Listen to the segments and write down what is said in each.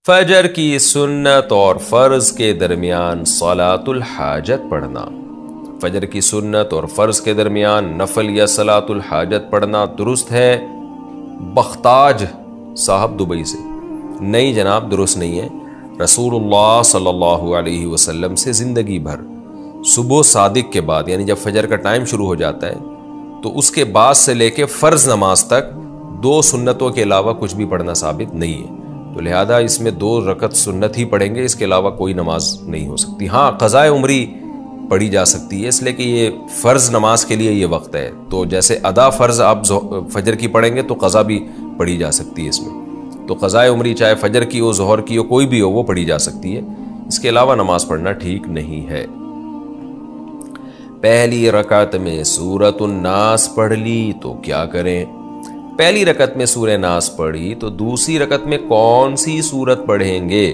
फजर की सुन्नत और फ़र्ज़ के दरमियान सलातुल हाजत पढ़ना। फजर की सुन्नत और फ़र्ज़ के दरमियान नफल या सलातुल हाजत पढ़ना दुरुस्त है। बख्ताज साहब दुबई से, नहीं जनाब दुरुस्त नहीं है। रसूलुल्लाह सल्लल्लाहु अलैहि वसल्लम से ज़िंदगी भर सुबह सादिक के बाद, यानी जब फजर का टाइम शुरू हो जाता है तो उसके बाद से लेके फ़र्ज़ नमाज तक दो सुन्नतों के अलावा कुछ भी पढ़ना साबित नहीं है। तो लिहाजा इसमें 2 रकत सुन्नत ही पढ़ेंगे, इसके अलावा कोई नमाज नहीं हो सकती। हाँ, क़ज़ाए उम्री पढ़ी जा सकती है, इसलिए कि ये फ़र्ज़ नमाज के लिए ये वक्त है। तो जैसे अदा फ़र्ज़ आप फजर की पढ़ेंगे तो क़ज़ा भी पढ़ी जा सकती है इसमें। तो क़ज़ाए उम्री चाहे फजर की हो, ज़ोहर की हो, कोई भी हो, वो पढ़ी जा सकती है। इसके अलावा नमाज पढ़ना ठीक नहीं है। पहली रकात में सूरतुन नास पढ़ ली तो क्या करें? पहली रकत में सूरह नास पढ़ी तो दूसरी रकत में कौन सी सूरत पढ़ेंगे?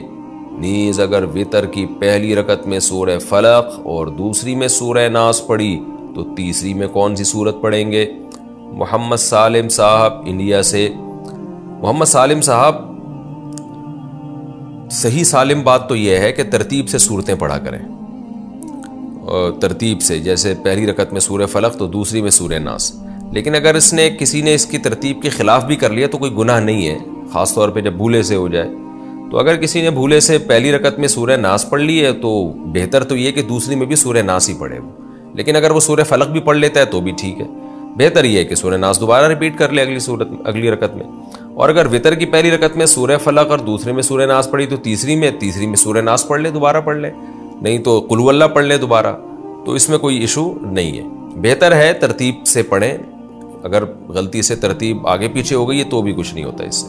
नीज अगर वितर की पहली रकत में सूरह फलक और दूसरी में सूरह नास पढ़ी तो तीसरी में कौन सी सूरत पढ़ेंगे? मोहम्मद सालिम साहब इंडिया से। मोहम्मद सालिम साहब, सही सालिम बात तो यह है कि तरतीब से सूरतें पढ़ा करें, तरतीब से। जैसे पहली रकत में सूरह फलक तो दूसरी में सूरह नास। लेकिन अगर किसी ने इसकी तरतीब के ख़िलाफ़ भी कर लिया तो कोई गुनाह नहीं है, ख़ास तौर पे जब भूले से हो जाए। तो अगर किसी ने भूले से पहली रकत में सूरह नास पढ़ ली है तो बेहतर तो ये कि दूसरी में भी सूरह नास ही पढ़े वो। लेकिन अगर वो सूरह फलक भी पढ़ लेता है तो भी ठीक है। बेहतर ये है कि सूरह नास दोबारा रिपीट कर ले अगली रकत में। और अगर वितर की पहली रकत में सूरह फलक और दूसरे में सूरह नास पढ़ी तो तीसरी में सूरह नास पढ़ ले, दोबारा पढ़ ले, नहीं तो कुल हुवल्लाह पढ़ ले दोबारा। तो इसमें कोई इशू नहीं है। बेहतर है तरतीब से पढ़ें। अगर गलती से तरतीब आगे पीछे हो गई है तो भी कुछ नहीं होता इससे।